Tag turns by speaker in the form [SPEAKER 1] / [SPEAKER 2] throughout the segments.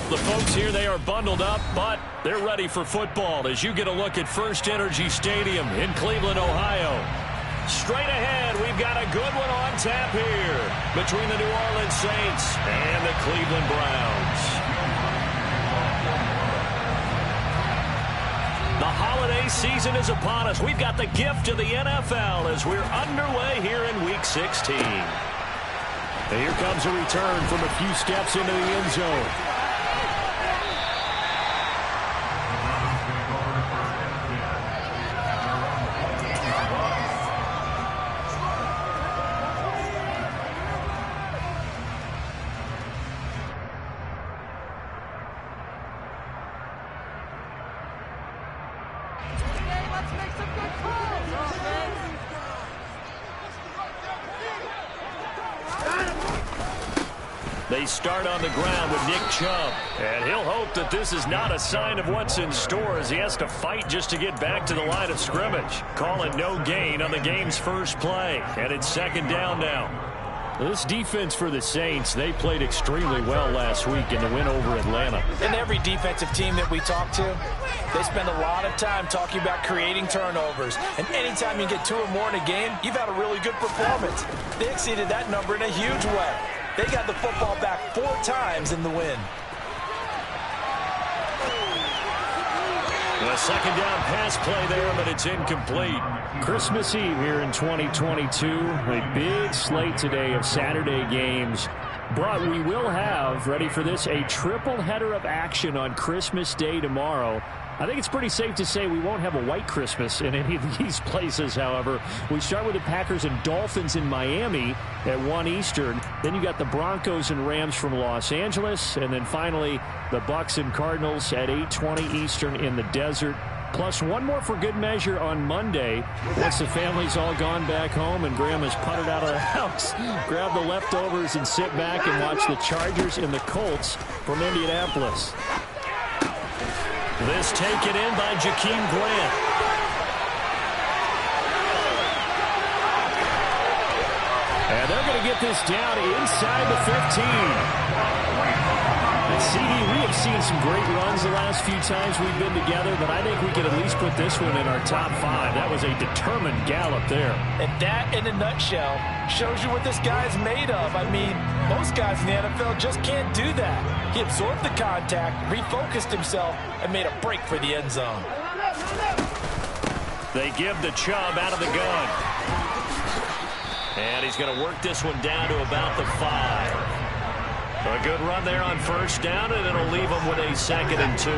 [SPEAKER 1] The folks here, they are bundled up, but they're ready for football as you get a look at First Energy Stadium in Cleveland, Ohio. Straight ahead, we've got a good one on tap here between the New Orleans Saints and the Cleveland Browns. The holiday season is upon us. We've got the gift of the NFL as we're underway here in Week 16. And here comes a return from a few steps into the end zone. They start on the ground with Nick Chubb. And he'll hope that this is not a sign of what's in store as he has to fight just to get back to the line of scrimmage. Call it no gain on the game's first play. And it's second down now. This defense for the Saints, they played extremely well last week in the win over Atlanta.
[SPEAKER 2] And every defensive team that we talk to, they spend a lot of time talking about creating turnovers. And anytime you get 2 or more in a game, you've had a really good performance. They exceeded that number in a huge way. They got the football back 4 times in the win.
[SPEAKER 1] A second down pass play there, but it's incomplete. Christmas Eve here in 2022. A big slate today of Saturday games. But we will have, ready for this, a triple header of action on Christmas Day tomorrow. I think it's pretty safe to say we won't have a white Christmas in any of these places, however. We start with the Packers and Dolphins in Miami at 1 Eastern. Then you got the Broncos and Rams from Los Angeles. And then finally, the Bucs and Cardinals at 8:20 Eastern in the desert. Plus one more for good measure on Monday. Once the family's all gone back home and Grandma's puttered out of the house, grab the leftovers and sit back and watch the Chargers and the Colts from Indianapolis. This taken in by Jakeem Grant. And they're going to get this down inside the 15. CD, we have seen some great runs the last few times we've been together, but I think we can at least put this one in our top 5. That was a determined gallop there.
[SPEAKER 2] And that, in a nutshell, shows you what this guy's made of. I mean, most guys in the NFL just can't do that. He absorbed the contact, refocused himself, and made a break for the end zone.
[SPEAKER 1] They give the Chubb out of the gun. And he's going to work this one down to about the 5. A good run there on first down, and it'll leave them with a 2nd and 2.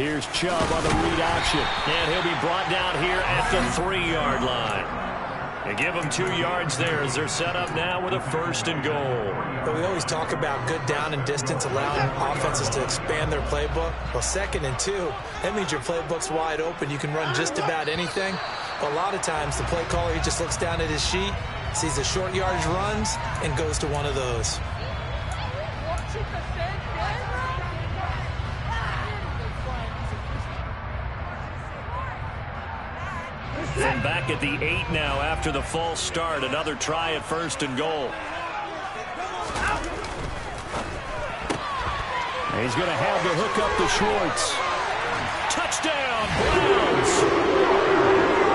[SPEAKER 1] Here's Chubb on the read option, and he'll be brought down here at the 3-yard line. And give them 2 yards there as they're set up now with a 1st and goal.
[SPEAKER 2] But we always talk about good down and distance, allowing offenses to expand their playbook. Well, 2nd and 2, that means your playbook's wide open. You can run just about anything. But a lot of times, the play caller, he just looks down at his sheet, sees the short yardage runs, and goes to one of those.
[SPEAKER 1] And back at the 8 now after the false start. Another try at 1st and goal. And he's going to have to hook up to Schwartz. Touchdown, Browns!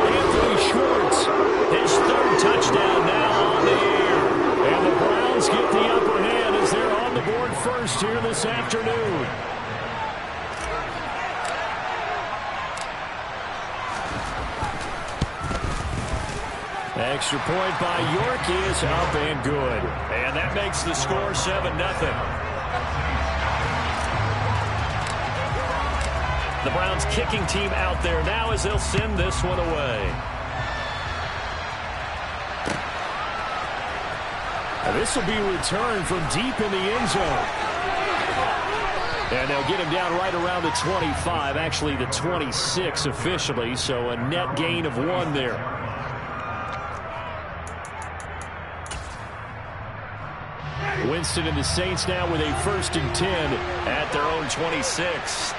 [SPEAKER 1] Anthony Schwartz, his 3rd touchdown now on the air. And the Browns get the upper hand as they're on the board first here this afternoon. Extra point by York is up and good. And that makes the score 7-0. The Browns kicking team out there now as they'll send this one away. And this will be returned from deep in the end zone. And they'll get him down right around the 25, actually the 26 officially, so a net gain of 1 there. Winston and the Saints now with a 1st and 10 at their own 26.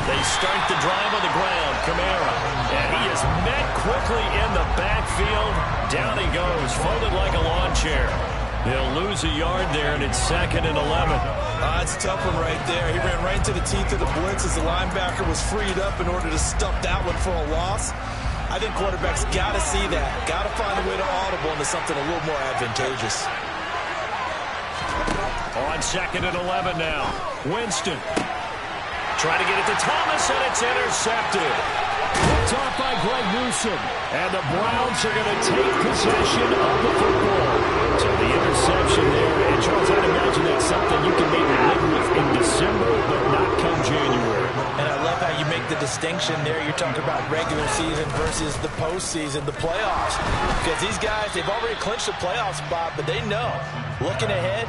[SPEAKER 1] They They start the drive on the ground. Kamara. And he is met quickly in the backfield. Down he goes, folded like a lawn chair. He'll lose a yard there, and it's 2nd and 11.
[SPEAKER 2] It's a tough one right there. He ran right into the teeth of the blitz as the linebacker was freed up in order to stuff that one for a loss. I think quarterbacks got to see that. Got to find a way to audible into something a little more advantageous.
[SPEAKER 1] On 2nd and 11 now. Winston. Trying to get it to Thomas, and it's intercepted. Picked off by Greg Newsom. And the Browns are going to take possession of the football. So the interception there. And Charles, I'd imagine that's something you can maybe live with in December, but not come January.
[SPEAKER 2] And I love how you make the distinction there. You're talking about regular season versus the postseason, the playoffs. Because these guys, they've already clinched the playoff spot, but they know, looking ahead,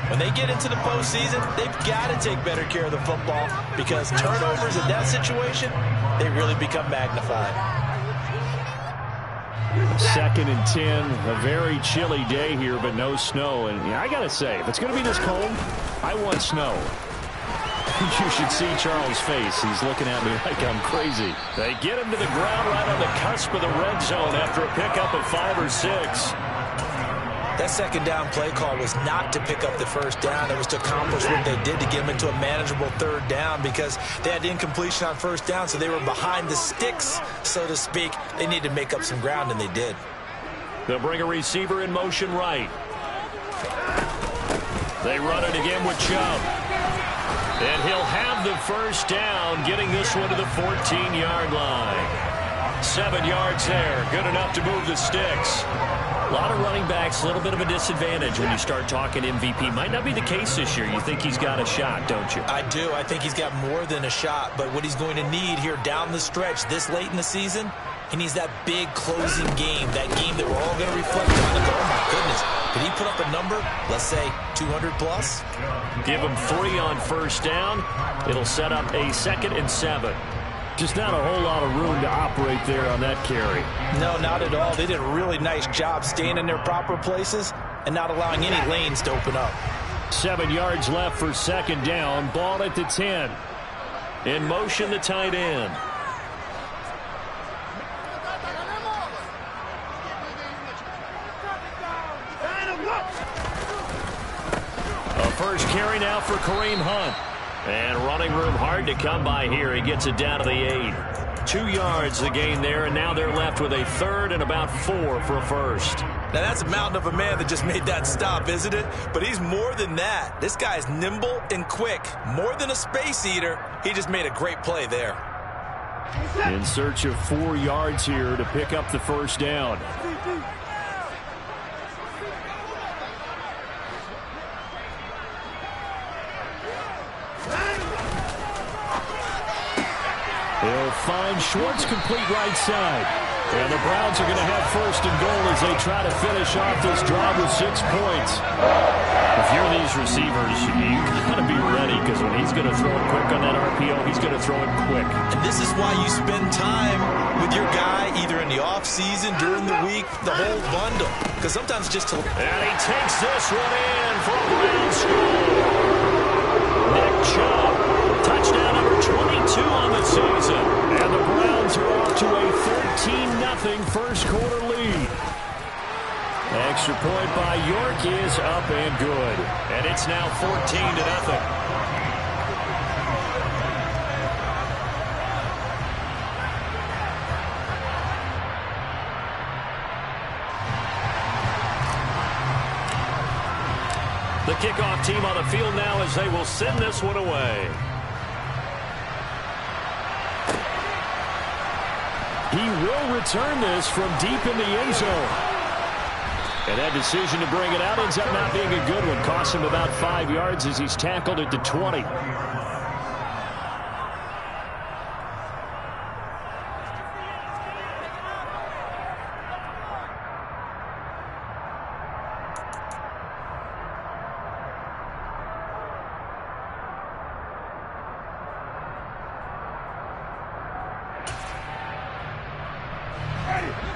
[SPEAKER 2] when they get into the postseason, they've got to take better care of the football because turnovers in that situation, they really become magnified.
[SPEAKER 1] 2nd and 10, a very chilly day here, but no snow. And I got to say, if it's going to be this cold, I want snow. You should see Charles' face. He's looking at me like I'm crazy. They get him to the ground right on the cusp of the red zone after a pickup of 5 or 6.
[SPEAKER 2] That second down play call was not to pick up the first down. It was to accomplish what they did to get them into a manageable 3rd down because they had incompletion on 1st down, so they were behind the sticks, so to speak. They needed to make up some ground, and they did.
[SPEAKER 1] They'll bring a receiver in motion right. They run it again with Chubb. And he'll have the first down, getting this one to the 14-yard line. 7 yards there, good enough to move the sticks. A lot of running backs, a little bit of a disadvantage when you start talking MVP. Might not be the case this year. You think he's got a shot, don't you?
[SPEAKER 2] I do. I think he's got more than a shot. But what he's going to need here down the stretch this late in the season, he needs that big closing game, that game that we're all going to reflect on and go, oh, my goodness, did he put up a number, let's say 200 plus?
[SPEAKER 1] Give him 3 on first down. It'll set up a 2nd and 7. Just not a whole lot of room to operate there on that carry.
[SPEAKER 2] No, not at all. They did a really nice job staying in their proper places and not allowing any lanes to open up.
[SPEAKER 1] 7 yards left for 2nd down. Ball at the 10. In motion, the tight end. A first carry now for Kareem Hunt. And running room hard to come by here. He gets it down to the 8. 2 yards the gain there, and now they're left with a 3rd and about 4 for a first.
[SPEAKER 2] Now that's a mountain of a man that just made that stop, isn't it? But he's more than that. This guy's nimble and quick. More than a space eater. He just made a great play there.
[SPEAKER 1] In search of 4 yards here to pick up the first down. They'll find Schwartz complete right side. And the Browns are going to have 1st and goal as they try to finish off this drive with 6 points. If you're these receivers, you got to be ready because when he's going to throw it quick on that RPO, he's going to throw it quick.
[SPEAKER 2] And this is why you spend time with your guy either in the offseason, during the week, the whole bundle. Because sometimes just to...
[SPEAKER 1] And he takes this one in for a Brown score. Nick Chubb. Touchdown number 22 on the season. And the Browns are off to a 13-0 first quarter lead. Extra point by York is up and good. And it's now 14-0. The kickoff team on the field now as they will send this one away. He will return this from deep in the end zone. And that decision to bring it out ends up not being a good one. Costs him about 5 yards as he's tackled at the 20.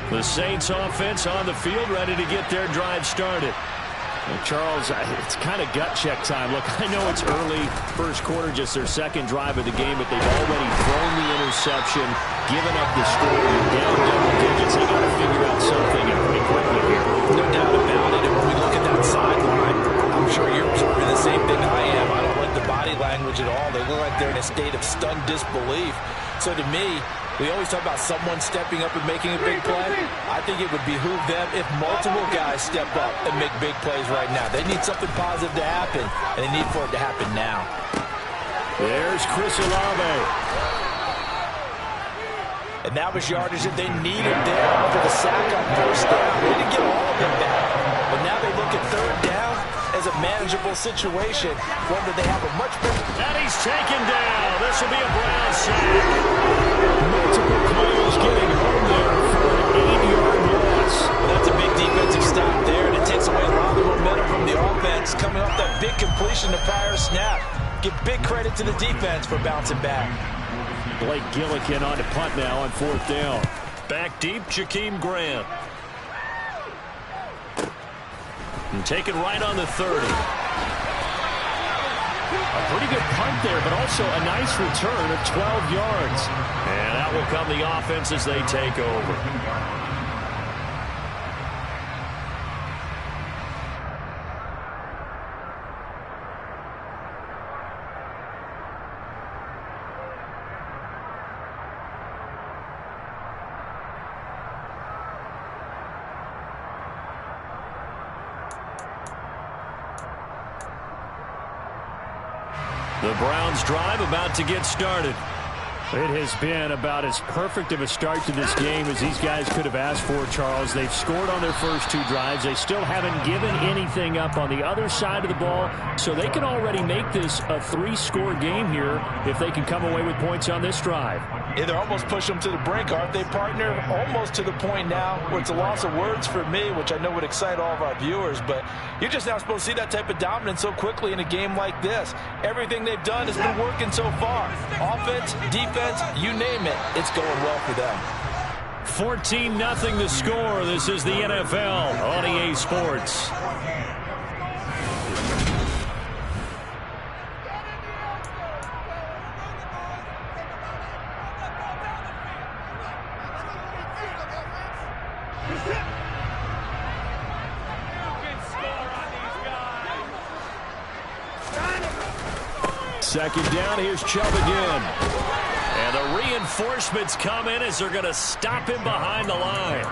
[SPEAKER 1] The Saints offense on the field ready to get their drive started. Charles, it's kind of gut check time. Look, I know it's early, first quarter, just their second drive of the game, but they've already thrown the interception, given up the score, down double digits. They got to figure out something and pretty quickly here.
[SPEAKER 2] No doubt about it. And when we look at that sideline, I'm sure you're observing the same thing I am. I don't like the body language at all. They look like they're in a state of stunned disbelief. So to me, we always talk about someone stepping up and making a big play. I think it would behoove them if multiple guys step up and make big plays right now. They need something positive to happen, and they need for it to happen now.
[SPEAKER 1] There's Chris Olave.
[SPEAKER 2] And that was yardage that they needed there after the sack on first down. They didn't get all of them back, but now they look at third down as a manageable situation, one that they have a much better.
[SPEAKER 1] And he's taken down. This will be a Brown sack. Multiple players getting home there for an 8-yard loss.
[SPEAKER 2] Well, that's a big defensive stop there, and it takes away a lot of the momentum from the offense coming off that big completion to prior snap. Give big credit to the defense for bouncing back.
[SPEAKER 1] Blake Gillikin on to punt now on fourth down.
[SPEAKER 3] Back deep, Jakeem Grant. And taken right on the 30.
[SPEAKER 1] A pretty good punt there, but also a nice return of 12 yards.
[SPEAKER 3] And out will come the offense as they take over. The Browns drive about to get started.
[SPEAKER 1] It has been about as perfect of a start to this game as these guys could have asked for, Charles. They've scored on their first two drives. They still haven't given anything up on the other side of the ball, so they can already make this a 3-score game here if they can come away with points on this drive.
[SPEAKER 2] Yeah, they're almost pushing them to the brink, aren't they, partner? Almost to the point now where it's a loss of words for me, which I know would excite all of our viewers, but you're just now supposed to see that type of dominance so quickly in a game like this. Everything they've done has been working so far. Offense, defense, you name it, it's going well for them.
[SPEAKER 1] 14-0 the score. This is the NFL on EA Sports. Second down, here's Chubb again.
[SPEAKER 3] And the reinforcements come in as they're going to stop him behind the line.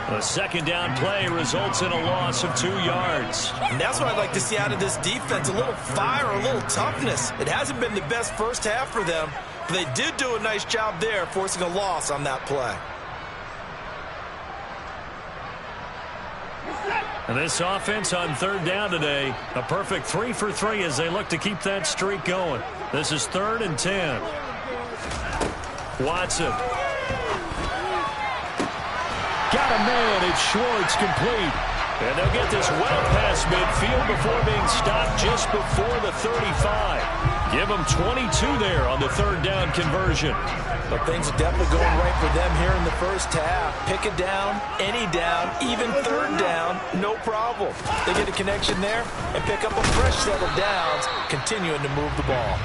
[SPEAKER 3] A second down play results in a loss of 2 yards.
[SPEAKER 2] And that's what I'd like to see out of this defense, a little fire, a little toughness. It hasn't been the best first half for them, but they did do a nice job there forcing a loss on that play.
[SPEAKER 3] And this offense on third down today, a perfect 3 for 3 as they look to keep that streak going. This is 3rd and 10. Watson.
[SPEAKER 1] Got a man. It's Schwartz, complete.
[SPEAKER 3] And they'll get this well past midfield before being stopped just before the 35. Give them 22 there on the third down conversion.
[SPEAKER 2] But things are definitely going right for them here in the first half. Pick it down, any down, even third down, no problem. They get a connection there and pick up a fresh set of downs, continuing to move the ball.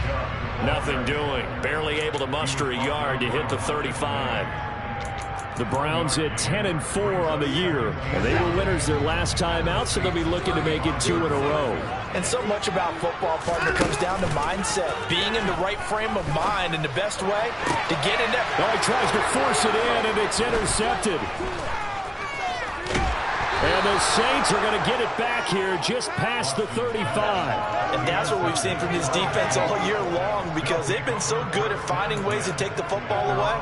[SPEAKER 3] Nothing doing. Barely able to muster a yard to hit the 35.
[SPEAKER 1] The Browns at 10-4 on the year, and they were winners their last time out, so they'll be looking to make it 2 in a row.
[SPEAKER 2] And so much about football, partner, comes down to mindset. Being in the right frame of mind, and the best way to get in there.
[SPEAKER 1] Oh, he tries to force it in, and it's intercepted. And the Saints are going to get it back here just past the 35.
[SPEAKER 2] And that's what we've seen from this defense all year long, because they've been so good at finding ways to take the football away.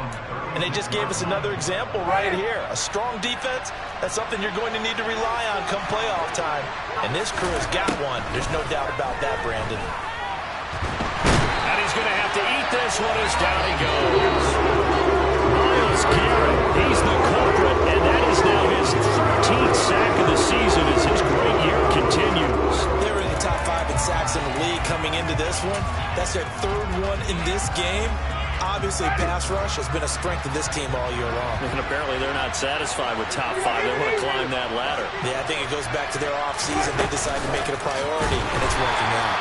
[SPEAKER 2] And they just gave us another example right here. A strong defense, that's something you're going to need to rely on come playoff time. And this crew has got one. There's no doubt about that, Brandon.
[SPEAKER 3] And he's going to have to eat this one as down he goes. Myles Garrett, he's the culprit, and that is now his 13th sack of the season as his great year continues.
[SPEAKER 2] They were in the top 5 in sacks in the league coming into this one. That's their 3rd one in this game. obviously pass rush has been a strength of this team all year long.
[SPEAKER 3] And apparently they're not satisfied with top 5. They want to climb that ladder.
[SPEAKER 2] Yeah, I think it goes back to their offseason. They decided to make it a priority, and it's working out.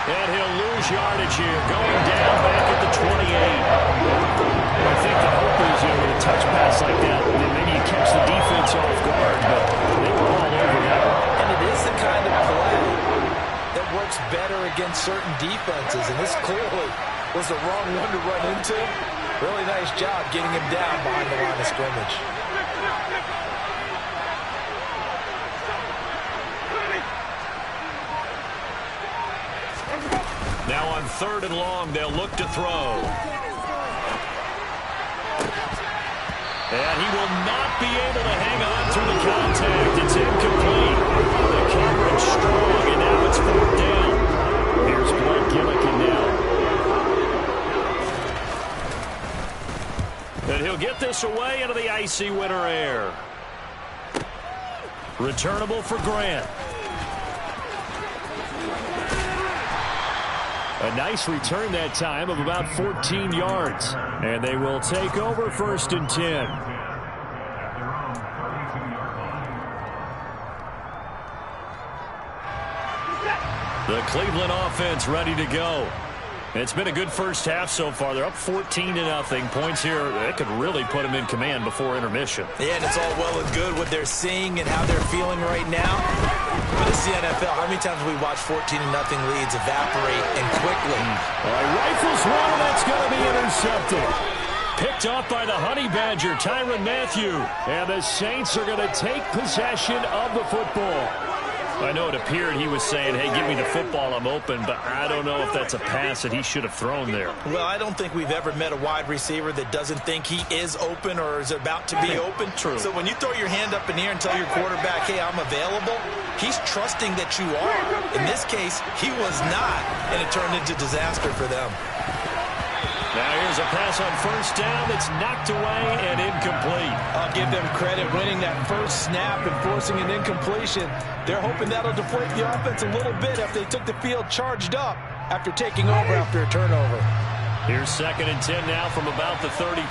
[SPEAKER 3] And he'll lose yardage here, going down back at the 28.
[SPEAKER 1] I think the hope is, with a touch pass like that, maybe you catch the defense off guard, but they were all over that.
[SPEAKER 2] And it is the kind of play that works better against certain defenses, and this clearly was the wrong one to run into. Really nice job getting him down behind the line of scrimmage.
[SPEAKER 3] Now on 3rd and long, they'll look to throw. And he will not be able to hang on through the contact. It's incomplete. The coverage strong, and now it's 4th down.
[SPEAKER 1] Here's Blake Gillikin now.
[SPEAKER 3] And he'll get this away into the icy winter air. Returnable for Grant.
[SPEAKER 1] A nice return that time of about 14 yards. And they will take over 1st and 10.
[SPEAKER 3] The Cleveland offense ready to go. It's been a good first half so far. They're up 14-0. Points here, that could really put them in command before intermission.
[SPEAKER 2] Yeah, and it's all well and good what they're seeing and how they're feeling right now. But it's the NFL. How many times have we watched 14-0 leads evaporate and quickly?
[SPEAKER 1] Rifles one, and that's going to be intercepted. Picked off by the Honey Badger, Tyrann Mathieu. And the Saints are going to take possession of the football.
[SPEAKER 3] I know it appeared he was saying, hey, give me the football, I'm open, but I don't know if that's a pass that he should have thrown there.
[SPEAKER 2] Well, I don't think we've ever met a wide receiver that doesn't think he is open or is about to be open.
[SPEAKER 3] True.
[SPEAKER 2] So when you throw your hand up in the air and tell your quarterback, hey, I'm available, he's trusting that you are. In this case, he was not, and it turned into disaster for them.
[SPEAKER 3] Now here's a pass on 1st down that's knocked away and incomplete.
[SPEAKER 2] I'll give them credit winning that first snap and forcing an incompletion. They're hoping that'll deflate the offense a little bit if they took the field charged up after taking over after a turnover.
[SPEAKER 3] Here's 2nd and 10 now from about the 32.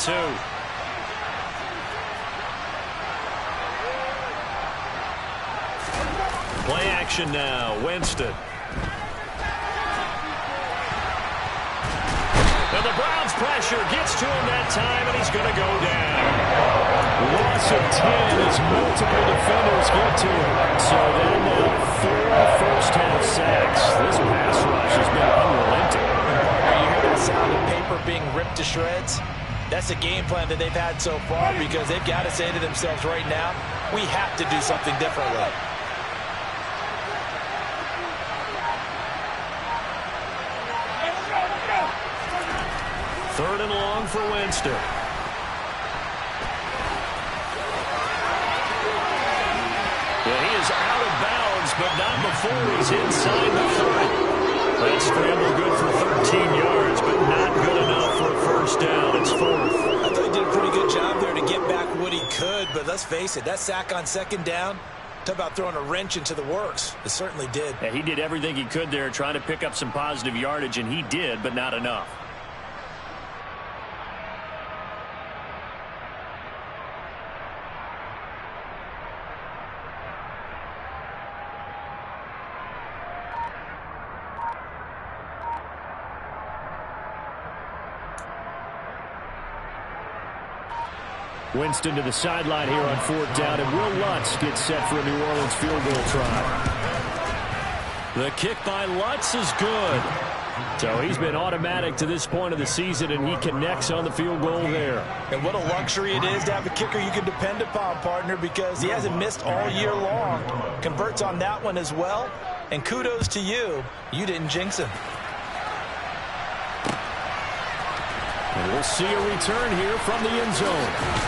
[SPEAKER 3] Play action now, Winston. And the Browns pressure gets to him that time, and he's going to go down.
[SPEAKER 1] Loss of 10 as multiple defenders get to him. So then 4 first-half sacks. This pass rush has been unrelenting.
[SPEAKER 2] You hear that sound of paper being ripped to shreds? That's the game plan that they've had so far because they've got to say to themselves right now, we have to do something differently.
[SPEAKER 3] Third and long for Winston. Yeah, he is out of bounds, but not before he's inside the 30. That scramble good for 13 yards, but not good enough for a first down. It's 4th.
[SPEAKER 2] I thought he did a pretty good job there to get back what he could, but let's face it, that sack on 2nd down, talk about throwing a wrench into the works. It certainly did.
[SPEAKER 1] Yeah, he did everything he could there, trying to pick up some positive yardage, and he did, but not enough. Winston to the sideline here on 4th down, and Will Lutz gets set for a New Orleans field goal try.
[SPEAKER 3] The kick by Lutz is good.
[SPEAKER 1] So he's been automatic to this point of the season, and he connects on the field goal there.
[SPEAKER 2] And what a luxury it is to have a kicker you can depend upon, partner, because he hasn't missed all year long. Converts on that one as well, and kudos to you. You didn't jinx him.
[SPEAKER 1] And we'll see a return here from the end zone.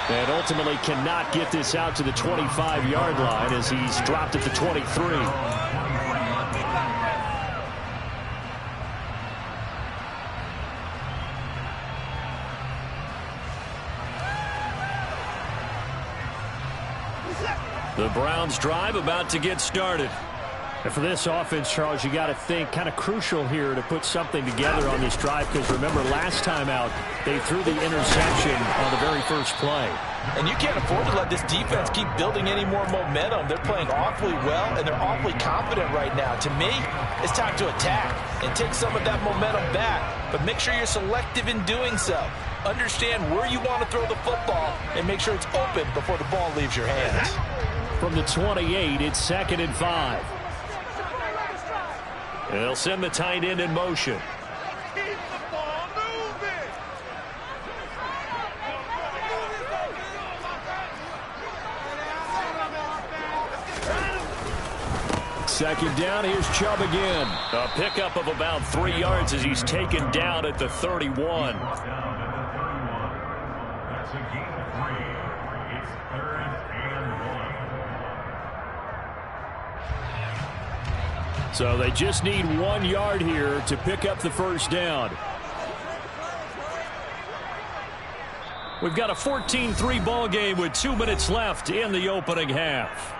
[SPEAKER 1] And ultimately cannot get this out to the 25-yard line as he's dropped at the 23. The Browns drive about to get started. And for this offense, Charles, you got to think kind of crucial here to put something together on this drive, because remember last time out they threw the interception on the very first play.
[SPEAKER 2] And you can't afford to let this defense keep building any more momentum. They're playing awfully well, and they're awfully confident right now. To me, it's time to attack and take some of that momentum back. But make sure you're selective in doing so. Understand where you want to throw the football and make sure it's open before the ball leaves your hands.
[SPEAKER 1] From the 28, it's 2nd and 5.
[SPEAKER 3] They'll send the tight end in motion.
[SPEAKER 4] Keep the ball moving.
[SPEAKER 1] Second down, here's Chubb again.
[SPEAKER 3] A pickup of about 3 yards as he's taken down at the 31.
[SPEAKER 1] So they just need 1 yard here to pick up the first down. We've got a 14-3 ball game with 2 minutes left in the opening half.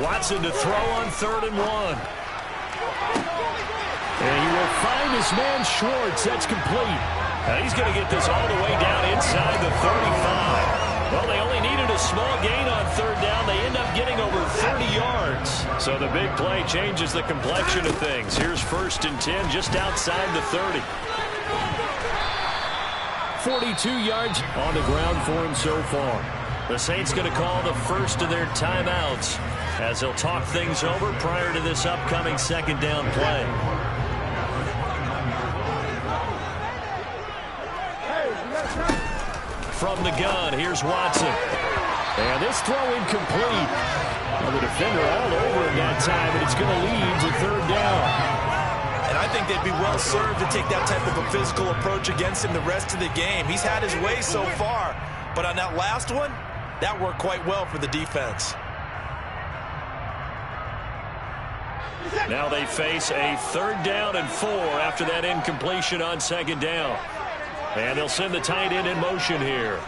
[SPEAKER 3] Watson to throw on 3rd and 1.
[SPEAKER 1] And he will find his man Schwartz. That's complete.
[SPEAKER 3] Now he's going to get this all the way down inside the 35. Well, they only needed a small gain on 3rd down. They end up getting over 30 yards. So the big play changes the complexion of things. Here's 1st and 10 just outside the 30.
[SPEAKER 1] 42 yards on the ground for him so far.
[SPEAKER 3] The Saints going to call the first of their timeouts as they'll talk things over prior to this upcoming 2nd down play. From the gun, here's Watson.
[SPEAKER 1] And this throw incomplete. Well, the defender all over him that time, and it's going to lead to 3rd down.
[SPEAKER 2] And I think they'd be well served to take that type of a physical approach against him the rest of the game. He's had his way so far, but on that last one, that worked quite well for the defense.
[SPEAKER 3] Now they face a 3rd down and 4 after that incompletion on 2nd down. And they'll send the tight end in motion here.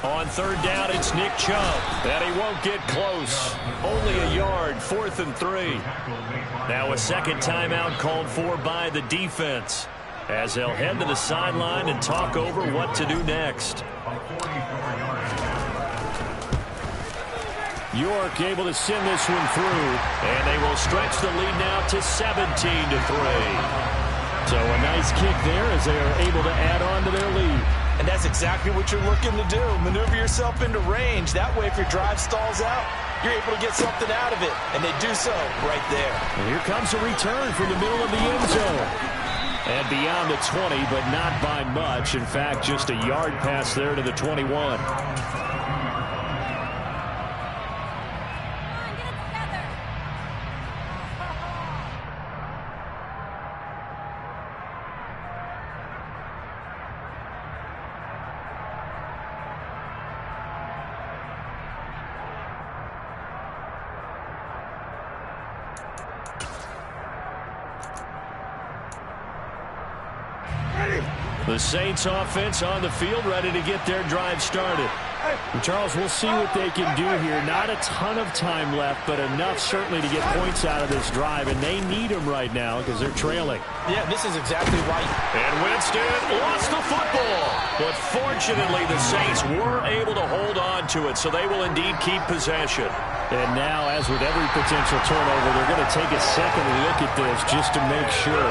[SPEAKER 3] On 3rd down, it's Nick Chubb. And he won't get close. Only a yard, 4th and 3. Now a second timeout called for by the defense, as they'll head to the sideline and talk over what to do next.
[SPEAKER 1] York able to send this one through.
[SPEAKER 3] And they will stretch the lead now to 17-3.
[SPEAKER 1] So a nice kick there as they are able to add on to their lead.
[SPEAKER 2] And that's exactly what you're looking to do. Maneuver yourself into range. That way, if your drive stalls out, you're able to get something out of it. And they do so right there.
[SPEAKER 1] And here comes a return from the middle of the end zone. And beyond the 20, but not by much. In fact, just a yard pass there to the 21.
[SPEAKER 3] The Saints offense on the field, ready to get their drive started.
[SPEAKER 1] And Charles, we'll see what they can do here. Not a ton of time left, but enough certainly to get points out of this drive, and they need them right now because they're trailing.
[SPEAKER 2] Yeah, this is exactly right.
[SPEAKER 3] And Winston lost the football. But fortunately, the Saints were able to hold on to it, so they will indeed keep possession.
[SPEAKER 1] And now, as with every potential turnover, they're going to take a second look at this just to make sure.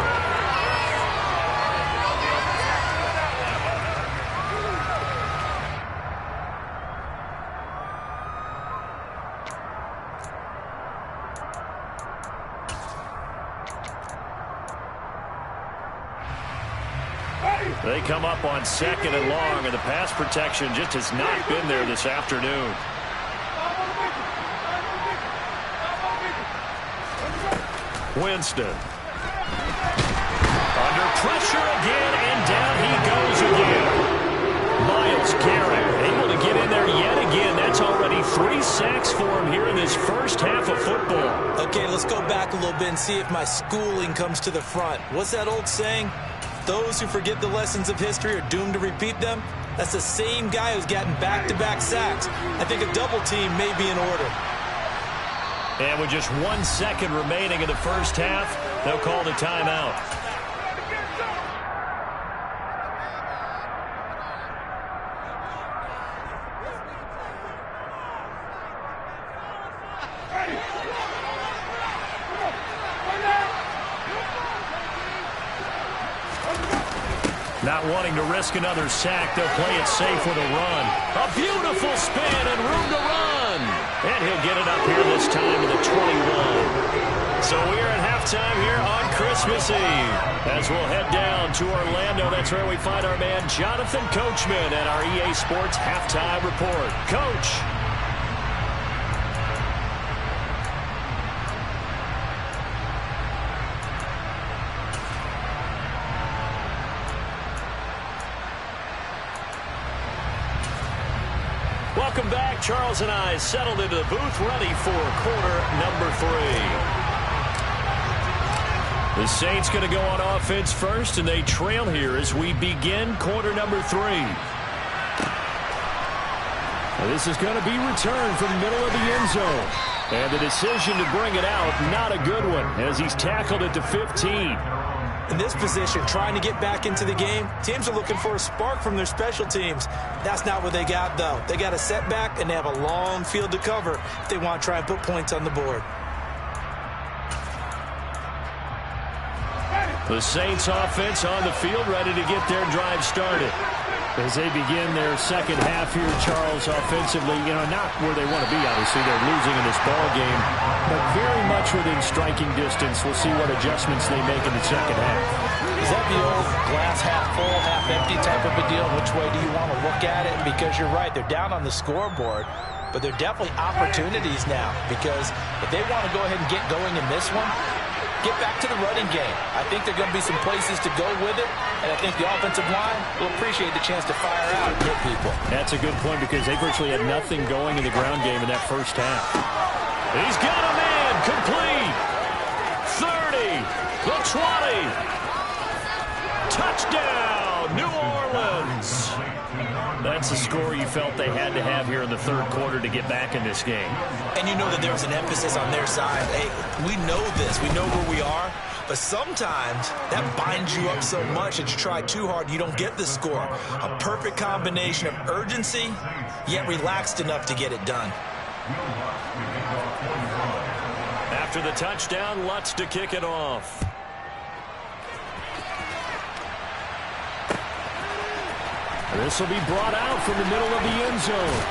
[SPEAKER 3] They come up on 2nd and long, and the pass protection just has not been there this afternoon. Winston. Under pressure again, and down he goes again. Myles Garrett able to get in there yet again. That's already 3
[SPEAKER 1] 3 sacks for him here in this first half of football.
[SPEAKER 2] Okay, let's go back a little bit and see if my schooling comes to the front. What's that old saying? Those who forget the lessons of history are doomed to repeat them. That's the same guy who's gotten back-to-back sacks. I think a double team may be in order.
[SPEAKER 1] And with just 1 second remaining in the first half, they'll call the timeout. Not wanting to risk another sack, they'll play it safe with a run. A beautiful spin and room to run. And he'll get it up here this time to the 21. So we're at halftime here on Christmas Eve. As we'll head down to Orlando, that's where we find our man Jonathan Coachman at our EA Sports Halftime Report. Coach. Welcome back. Charles and I settled into the booth, ready for quarter number 3. The Saints going to go on offense first, and they trail here as we begin quarter number 3. Now this is going to be returned from the middle of the end zone. And the decision to bring it out, not a good one, as he's tackled at the 15.
[SPEAKER 2] In this position, trying to get back into the game, teams are looking for a spark from their special teams. That's not what they got, though. They got a setback, and they have a long field to cover if they want to try and put points on the board.
[SPEAKER 1] The Saints offense on the field, ready to get their drive started. As they begin their second half here, Charles, offensively, not where they want to be, obviously. They're losing in this ball game, but very much within striking distance. We'll see what adjustments they make in the second half.
[SPEAKER 5] Is that the old glass half full, half empty type of a deal? Which way do you want to look at it? Because you're right, they're down on the scoreboard, but they're definitely opportunities now, because if they want to go ahead and get going in this one, get back to the running game. I think there are going to be some places to go with it, and I think the offensive line will appreciate the chance to fire out and hit people.
[SPEAKER 1] That's a good point, because they virtually had nothing going in the ground game in that first half. He's got a man, complete. 30, the 20. Touchdown, New Orleans. That's the score you felt they had to have here in the third quarter to get back in this game.
[SPEAKER 2] And you know that there was an emphasis on their side. Hey, we know this. We know where we are. But sometimes that binds you up so much that you try too hard, you don't get the score. A perfect combination of urgency, yet relaxed enough to get it done.
[SPEAKER 1] After the touchdown, Lutz to kick it off. This will be brought out from the middle of the end zone.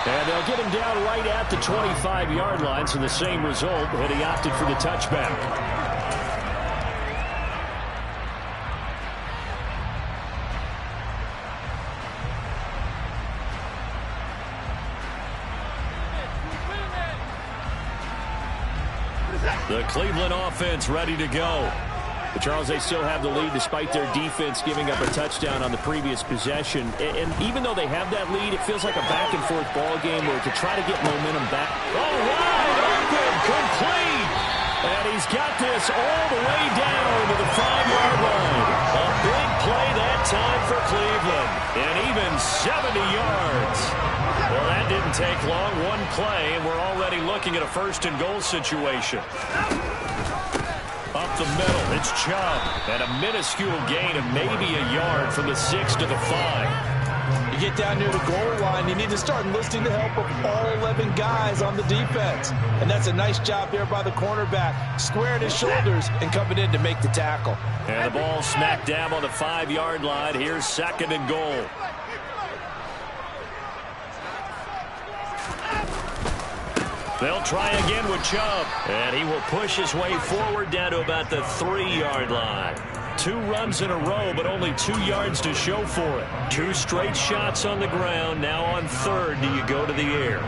[SPEAKER 1] And they'll get him down right at the 25-yard line, so the same result, but he opted for the touchback. The Cleveland offense ready to go. But Charles, they still have the lead despite their defense giving up a touchdown on the previous possession. And even though they have that lead, it feels like a back-and-forth ball game where to try to get momentum back. Oh, wide open, complete. And he's got this all the way down to the 5-yard line. A big play that time for Cleveland. And even 70 yards. Well, that didn't take long. One play, and we're already looking at a first-and-goal situation. Up the middle, it's Chubb. And a minuscule gain of maybe a yard from the 6 to the 5.
[SPEAKER 5] You get down near the goal line, you need to start enlisting the help of all 11 guys on the defense. And that's a nice job there by the cornerback, squaring his shoulders and coming in to make the tackle.
[SPEAKER 1] And the ball smack dab on the 5-yard line. Here's second and goal. They'll try again with Chubb. And he will push his way forward down to about the 3-yard line. 2 runs in a row, but only 2 yards to show for it. 2 straight shots on the ground. Now on third, do you go to the air?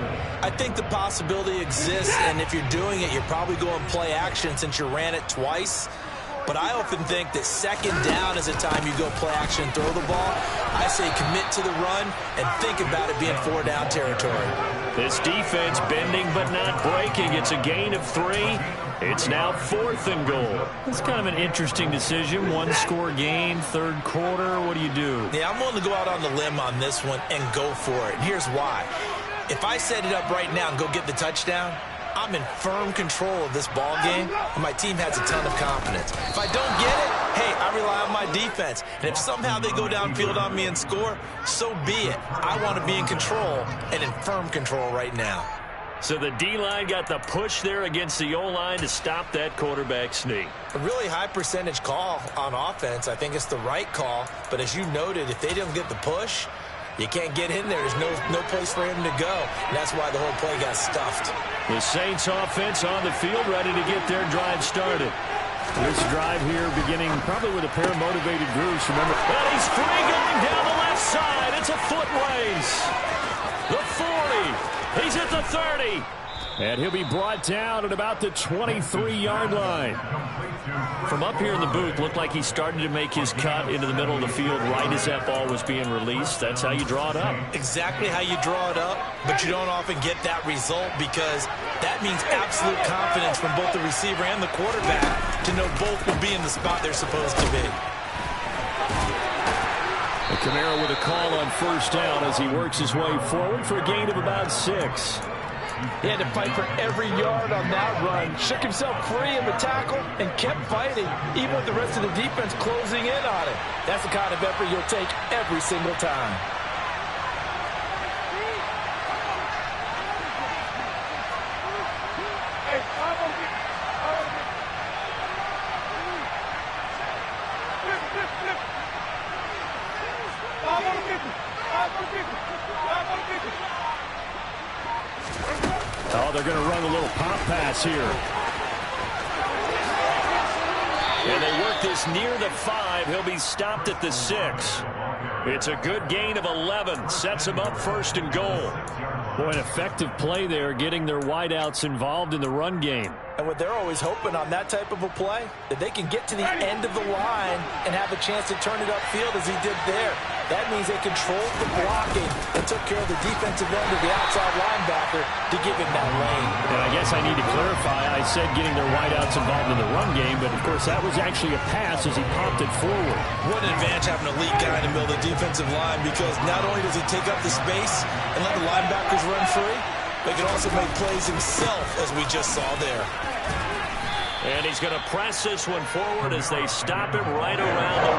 [SPEAKER 2] I think the possibility exists, and if you're doing it, you're probably going play action since you ran it twice. But I often think that second down is a time you go play action and throw the ball. I say commit to the run and think about it being 4-down territory.
[SPEAKER 1] This defense bending but not breaking. It's a gain of 3. It's now 4th and goal. It's kind of an interesting decision. 1-score game, 3rd quarter. What do you do?
[SPEAKER 5] Yeah, I'm willing to go out on the limb on this one and go for it. And here's why. If I set it up right now and go get the touchdown, I'm in firm control of this ball game, and my team has a ton of confidence. If I don't get it, hey, I rely on my defense. And if somehow they go downfield on me and score, so be it. I want to be in control and in firm control right now.
[SPEAKER 1] So the D-line got the push there against the O-line to stop that quarterback sneak.
[SPEAKER 5] A really high percentage call on offense. I think it's the right call. But as you noted, if they don't get the push, you can't get in there. There's no place for him to go. And that's why the whole play got stuffed.
[SPEAKER 1] The Saints offense on the field, ready to get their drive started. This drive here beginning probably with a pair of motivated groups. Remember, but he's free going down the left side. It's a foot race. The 40. He's at the 30. And he'll be brought down at about the 23-yard line. From up here in the booth, looked like he started to make his cut into the middle of the field right as that ball was being released. That's how you draw it up.
[SPEAKER 5] Exactly how you draw it up, but you don't often get that result because that means absolute confidence from both the receiver and the quarterback to know both will be in the spot they're supposed to be.
[SPEAKER 1] Kamara with a call on 1st down as he works his way forward for a gain of about 6.
[SPEAKER 5] He had to fight for every yard on that run. Shook himself free of the tackle and kept fighting, even with the rest of the defense closing in on him. That's the kind of effort you'll take every single time.
[SPEAKER 1] Oh, they're going to run a little pop pass here. And they work this near the 5. He'll be stopped at the 6. It's a good gain of 11. Sets him up 1st and goal. Boy, an effective play there, getting their wideouts involved in the run game.
[SPEAKER 5] And what they're always hoping on that type of a play, that they can get to the end of the line and have a chance to turn it upfield as he did there. That means they controlled the blocking and took care of the defensive end of the outside linebacker to give him that lane.
[SPEAKER 1] And I guess I need to clarify, I said getting their wideouts involved in the run game, but of course that was actually a pass as he popped it forward.
[SPEAKER 5] What an advantage having an elite guy in the middle of the defensive line, because not only does he take up the space and let the linebackers run free, but he can also make plays himself, as we just saw there.
[SPEAKER 1] And he's going to press this one forward as they stop him right around the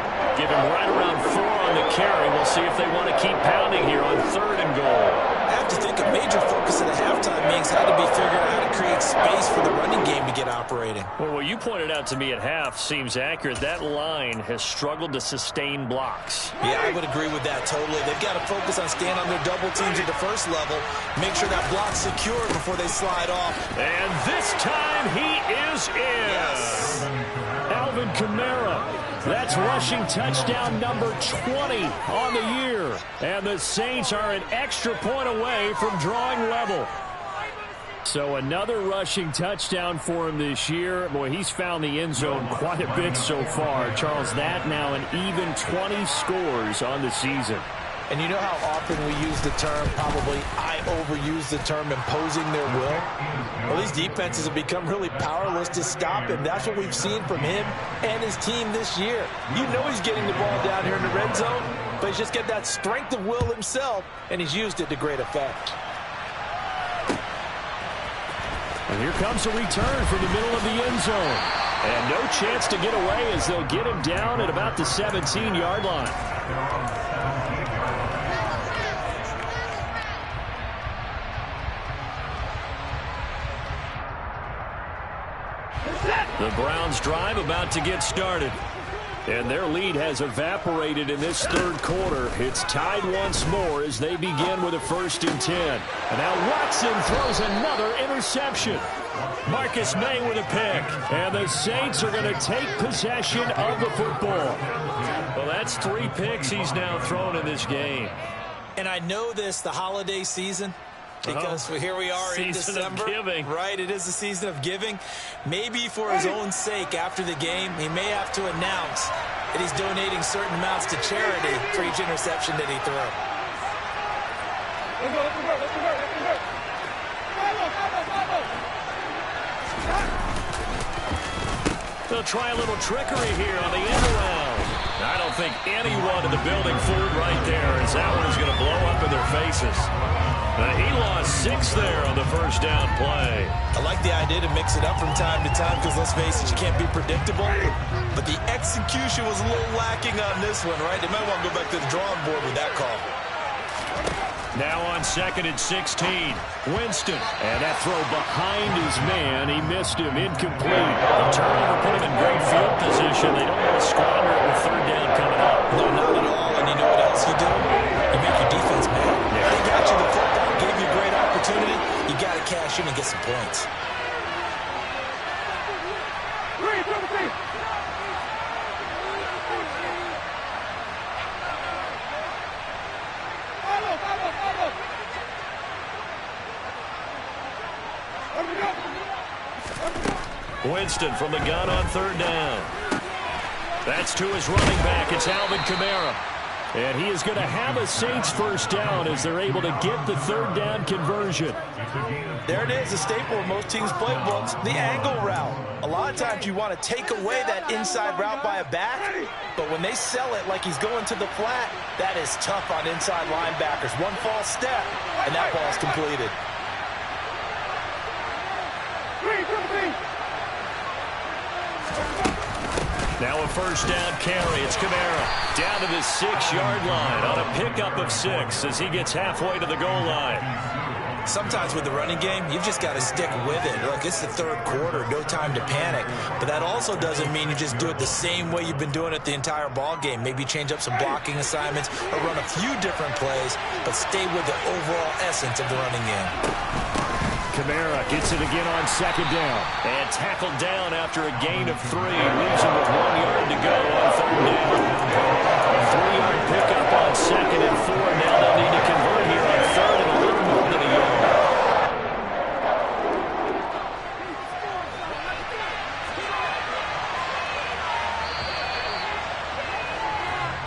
[SPEAKER 1] 1. Give him right around 4 on the carry. We'll see if they want to keep pounding here on 3rd and goal.
[SPEAKER 5] I have to think a major focus at the halftime meetings had to be figuring out how to create space for the running game to get operating.
[SPEAKER 1] Well, what you pointed out to me at half seems accurate. That line has struggled to sustain blocks.
[SPEAKER 5] Yeah, I would agree with that totally. They've got to focus on staying on their double teams at the 1st level, make sure that block's secure before they slide off.
[SPEAKER 1] And this time he is in.
[SPEAKER 5] Yes.
[SPEAKER 1] Alvin Kamara. That's rushing touchdown number 20 on the year. And the Saints are an extra point away from drawing level. So another rushing touchdown for him this year. Boy, he's found the end zone quite a bit so far. Charles, that now an even 20 scores on the season.
[SPEAKER 5] And you know how often we use the term, probably I overuse the term, imposing their will? Well, these defenses have become really powerless to stop him. That's what we've seen from him and his team this year. You know he's getting the ball down here in the red zone, but he's just got that strength of will himself, and he's used it to great effect.
[SPEAKER 1] And here comes a return from the middle of the end zone. And no chance to get away as they'll get him down at about the 17-yard line. The Browns drive about to get started. And their lead has evaporated in this 3rd quarter. It's tied once more as they begin with a 1st and 10. And now Watson throws another interception. Marcus May with a pick. And the Saints are going to take possession of the football. Well, that's 3 picks he's now thrown in this game.
[SPEAKER 5] And I know this, the holiday season, because here we are in December. Right, it is the season of giving. Maybe for his own sake after the game, he may have to announce that he's donating certain amounts to charity for each interception that he threw.
[SPEAKER 3] They'll try a little trickery here on the end around. I don't think anyone in the building fooled right there, as that one is going to blow up in their faces. He lost 6 there on the first down play.
[SPEAKER 5] I like the idea to mix it up from time to time because, let's face it, you can't be predictable. But the execution was a little lacking on this one, right? They might want to go back to the drawing board with that call.
[SPEAKER 3] Now on 2nd and 16, Winston. And that throw behind his man. He missed him. Incomplete. The turnover put him in great field position. They don't want to squander it with 3rd down coming up.
[SPEAKER 5] No, not at all. And you know what else you do? You make your defense mad. Yeah. They got you the football, gave you a great opportunity. You got to cash in and get some points.
[SPEAKER 3] Winston from the gun on 3rd down. That's to his running back. It's Alvin Kamara. And he is going to have a Saints first down as they're able to get the 3rd down conversion.
[SPEAKER 5] There it is, a staple of most teams' playbooks, the angle route. A lot of times you want to take away that inside route by a back, but when they sell it like he's going to the flat, that is tough on inside linebackers. One false step, and that ball is completed.
[SPEAKER 3] Now a first down carry. It's Kamara down to the 6-yard line on a pickup of 6 as he gets halfway to the goal line.
[SPEAKER 5] Sometimes with the running game, you've just got to stick with it. Look, it's the 3rd quarter, no time to panic. But that also doesn't mean you just do it the same way you've been doing it the entire ball game. Maybe change up some blocking assignments or run a few different plays, but stay with the overall essence of the running game.
[SPEAKER 3] Kamara gets it again on 2nd down. And tackled down after a gain of 3. Leaves him with 1 yard to go on 3rd down. A 3-yard pickup on 2nd and 4. Now they'll need to convert here on 3rd and a little more than a yard.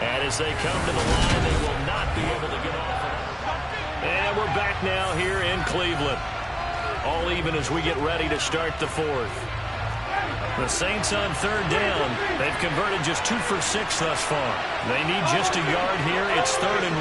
[SPEAKER 3] And as they come to the line, they will not be able to get off it. And we're back now here in Cleveland. All even as we get ready to start the 4th. The Saints on 3rd down. They've converted just 2 for 6 thus far. They need just a yard here. It's 3rd and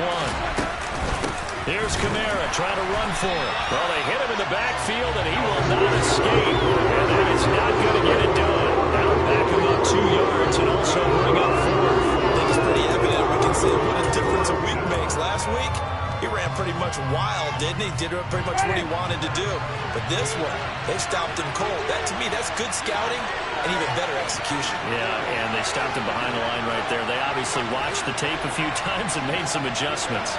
[SPEAKER 3] 1. Here's Kamara trying to run for it. Well, they hit him in the backfield, and he will not escape. And that is not going to get it done. That'll back him up 2 yards and also bring up 4th.
[SPEAKER 5] I think it's pretty evident. We can see what a difference a week makes. Last week, he ran pretty much wild, didn't he? Did pretty much what he wanted to do. But this one, they stopped him cold. That, to me, that's good scouting and even better execution.
[SPEAKER 3] Yeah, and they stopped him behind the line right there. They obviously watched the tape a few times and made some adjustments.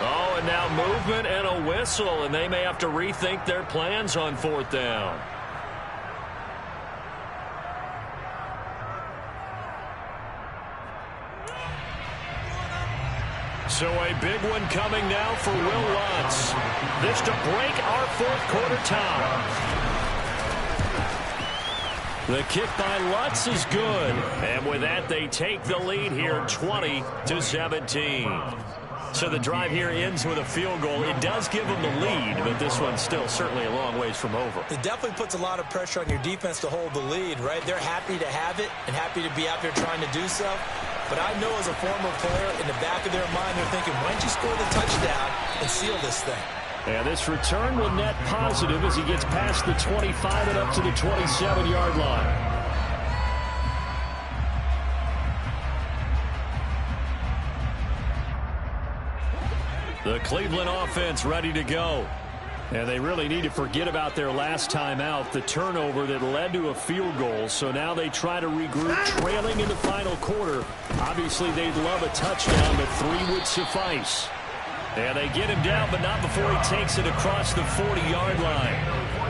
[SPEAKER 3] Oh, and now movement and a whistle, and they may have to rethink their plans on 4th down. So a big one coming now for Will Lutz. This to break our 4th quarter tie. The kick by Lutz is good. And with that, they take the lead here 20-17. So the drive here ends with a field goal. It does give them the lead, but this one's still certainly a long ways from over.
[SPEAKER 5] It definitely puts a lot of pressure on your defense to hold the lead, right? They're happy to have it and happy to be out there trying to do so. But I know as a former player, in the back of their mind, they're thinking, why don't you score the touchdown and seal this thing?
[SPEAKER 3] And this return will net positive as he gets past the 25 and up to the 27-yard line. The Cleveland offense ready to go. And they really need to forget about their last time out, the turnover that led to a field goal. So now they try to regroup, trailing in the final quarter. Obviously, they'd love a touchdown, but 3 would suffice. And they get him down, but not before he takes it across the 40-yard line.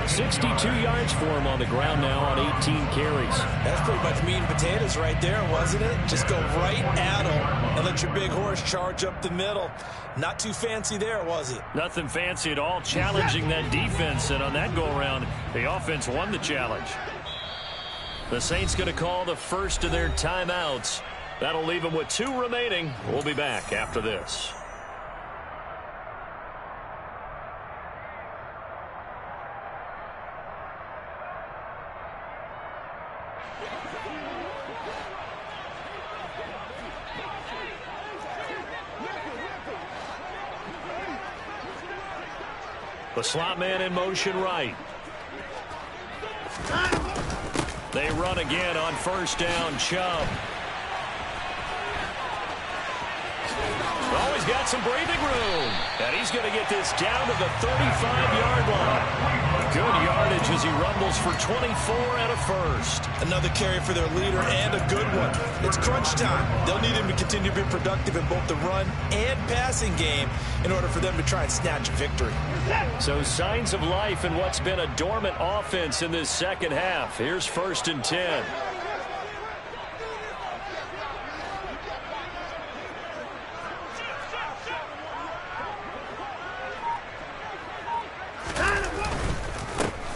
[SPEAKER 1] 62 yards for him on the ground now on 18 carries.
[SPEAKER 5] That's pretty much meat and potatoes right there, wasn't it? Just go right at him and let your big horse charge up the middle. Not too fancy there, was it?
[SPEAKER 1] Nothing fancy at all, challenging that defense. And on that go-around, the offense won the challenge. The Saints going to call the first of their timeouts. That'll leave them with 2 remaining. We'll be back after this. The slot man in motion right. They run again on first down. Chubb. Oh, he's got some breathing room. And he's going to get this down to the 35-yard line. Good yardage as he rumbles for 24 and a first.
[SPEAKER 5] Another carry for their leader and a good one. It's crunch time. They'll need him to continue to be productive in both the run and passing game in order for them to try and snatch a victory.
[SPEAKER 1] So signs of life in what's been a dormant offense in this second half. Here's 1st and 10.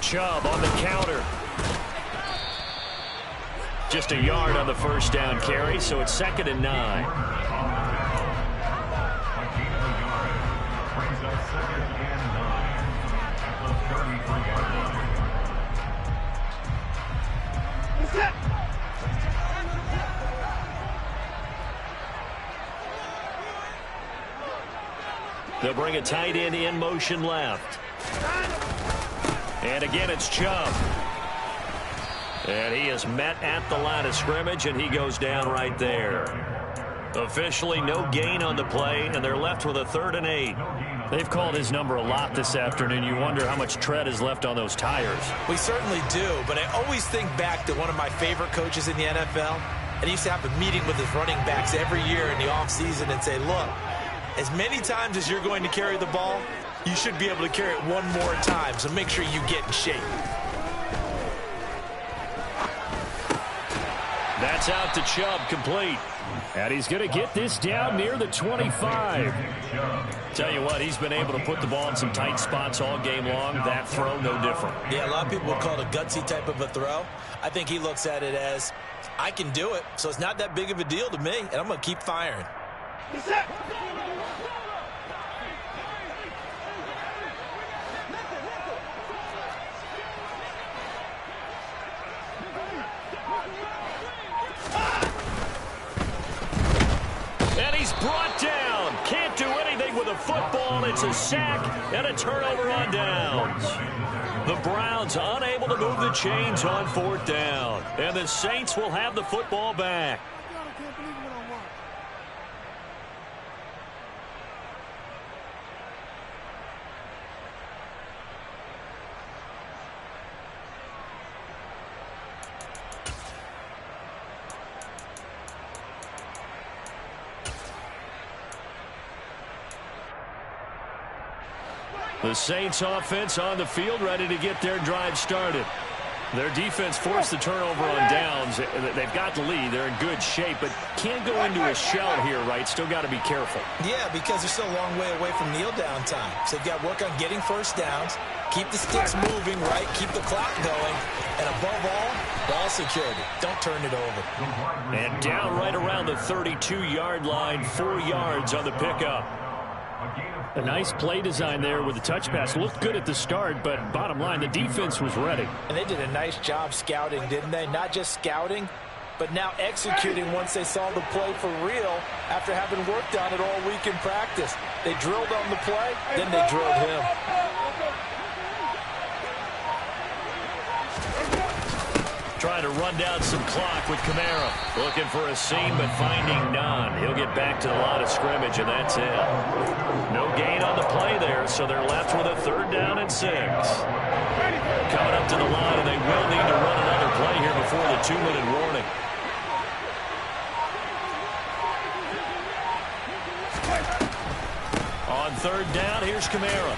[SPEAKER 1] Chubb on the counter. Just a yard on the first down carry, so it's 2nd and 9. They'll bring a tight end in motion left. And again, it's Chubb. And he is met at the line of scrimmage, and he goes down right there. Officially, no gain on the play, and they're left with a 3rd and 8. They've called his number a lot this afternoon. You wonder how much tread is left on those tires.
[SPEAKER 5] We certainly do, but I always think back to one of my favorite coaches in the NFL. And he used to have a meeting with his running backs every year in the offseason and say, look, as many times as you're going to carry the ball, you should be able to carry it one more time, so make sure you get in shape.
[SPEAKER 1] That's out to Chubb, complete. And he's going to get this down near the 25. Tell you what, he's been able to put the ball in some tight spots all game long. That throw, no different.
[SPEAKER 5] Yeah, a lot of people would call it a gutsy type of a throw. I think he looks at it as, I can do it, so it's not that big of a deal to me, and I'm going to keep firing.
[SPEAKER 1] Brought down. Can't do anything with a football. It's a sack and a turnover on downs. The Browns unable to move the chains on 4th down. And the Saints will have the football back. The Saints offense on the field, ready to get their drive started. Their defense forced the turnover on downs. They've got the lead. They're in good shape, but can't go into a shell here, right? Still got to be careful.
[SPEAKER 5] Yeah, because they're still a long way away from kneel down time. So they've got to work on getting first downs, keep the sticks moving, right? Keep the clock going. And above all, ball security. Don't turn it over.
[SPEAKER 1] And down right around the 32-yard line, 4 yards on the pickup. A nice play design there with the touch pass. Looked good at the start, but bottom line, the defense was ready.
[SPEAKER 5] And they did a nice job scouting, didn't they? Not just scouting, but now executing once they saw the play for real after having worked on it all week in practice. They drilled on the play, then they drilled him.
[SPEAKER 1] Trying to run down some clock with Kamara. Looking for a seam, but finding none. He'll get back to the line of scrimmage, and that's it. No gain on the play there, so they're left with a 3rd down and 6. Coming up to the line, and they will need to run another play here before the 2-minute warning. On 3rd down, here's Kamara.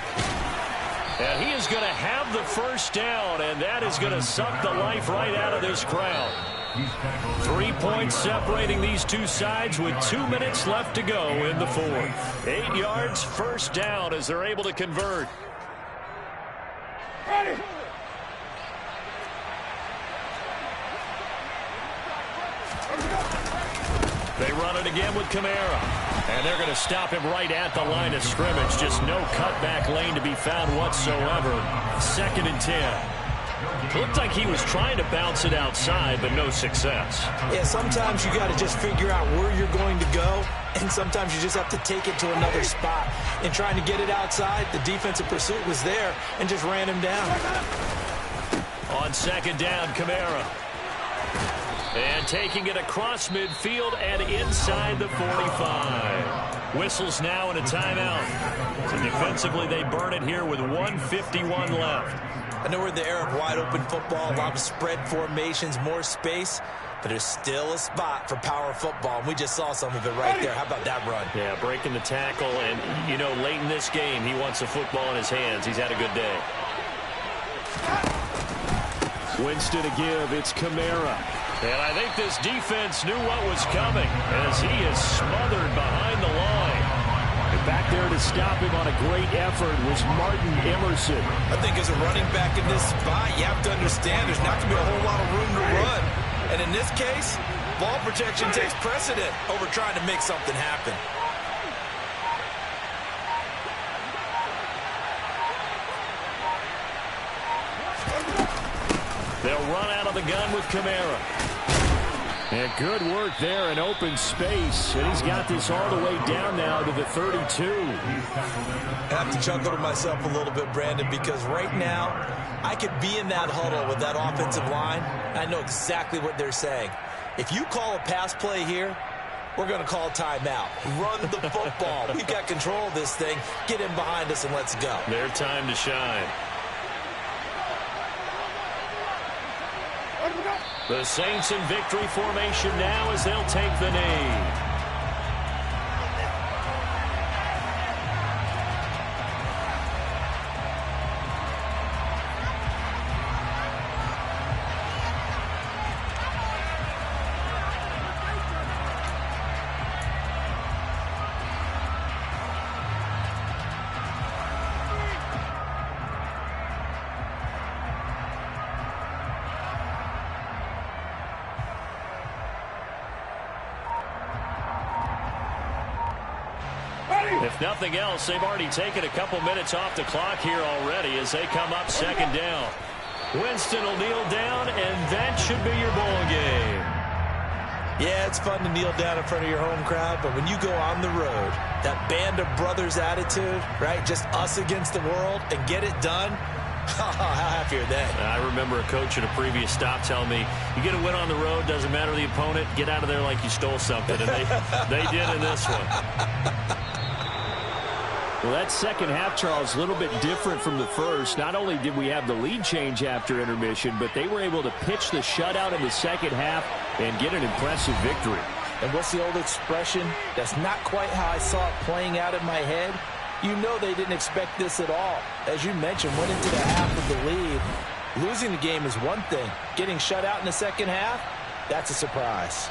[SPEAKER 3] And he is going to have the first down, and that is going to suck the life right out of this crowd. 3 points separating these two sides with 2 minutes left to go in the fourth. 8 yards, first down as they're able to convert.
[SPEAKER 4] Ready.
[SPEAKER 3] They run it again with Kamara. And they're going to stop him right at the line of scrimmage. Just no cutback lane to be found whatsoever. 2nd and 10. Looked like he was trying to bounce it outside, but no success.
[SPEAKER 2] Yeah, sometimes you got to just figure out where you're going to go, and sometimes you just have to take it to another spot. In trying to get it outside, the defensive pursuit was there and just ran him down.
[SPEAKER 3] On 2nd down, Kamara. And taking it across midfield and inside the 45. Whistles now and a timeout. So defensively, they burn it here with 1:51 left.
[SPEAKER 2] I know we're in the era of wide-open football, a lot of spread formations, more space, but there's still a spot for power football, and we just saw some of it right there. How about that run?
[SPEAKER 3] Yeah, breaking the tackle, and, you know, late in this game, he wants the football in his hands. He's had a good day. Winston to give. It's Kamara. And I think this defense knew what was coming as he is smothered behind the line. And back there to stop him on a great effort was Martin Emerson.
[SPEAKER 2] I think as a running back in this spot, you have to understand there's not going to be a whole lot of room to run. And in this case, ball protection takes precedent over trying to make something happen.
[SPEAKER 3] They'll run out of the gun with Kamara. And good work there in open space. And he's got this all the way down now to the 32.
[SPEAKER 2] I have to chuckle to myself a little bit, Brandon, because right now I could be in that huddle with that offensive line. I know exactly what they're saying. If you call a pass play here, we're going to call timeout. Run the football. We've got control of this thing. Get in behind us and let's go.
[SPEAKER 3] Their time to shine. The Saints in victory formation now as they'll take the knee. If nothing else, they've already taken a couple minutes off the clock here already as they come up 2nd down. Winston will kneel down, and that should be your ball game.
[SPEAKER 2] Yeah, it's fun to kneel down in front of your home crowd, but when you go on the road, that band of brothers attitude, right, just us against the world, and get it done, how happy are they?
[SPEAKER 3] I remember a coach at a previous stop telling me, you get a win on the road, doesn't matter the opponent, get out of there like you stole something, and they did in this one.
[SPEAKER 1] Well, that second half, Charles, a little bit different from the first. Not only did we have the lead change after intermission, but they were able to pitch the shutout in the second half and get an impressive victory.
[SPEAKER 5] And what's the old expression? That's not quite how I saw it playing out in my head. You know they didn't expect this at all. As you mentioned, went into the half with the lead. Losing the game is one thing. Getting shut out in the second half, that's a surprise.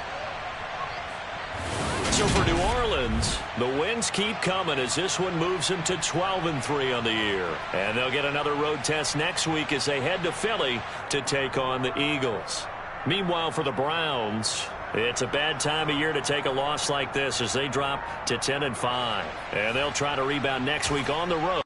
[SPEAKER 3] So for New Orleans, the wins keep coming as this one moves them to 12-3 on the year. And they'll get another road test next week as they head to Philly to take on the Eagles. Meanwhile, for the Browns, it's a bad time of year to take a loss like this as they drop to 10-5. And they'll try to rebound next week on the road.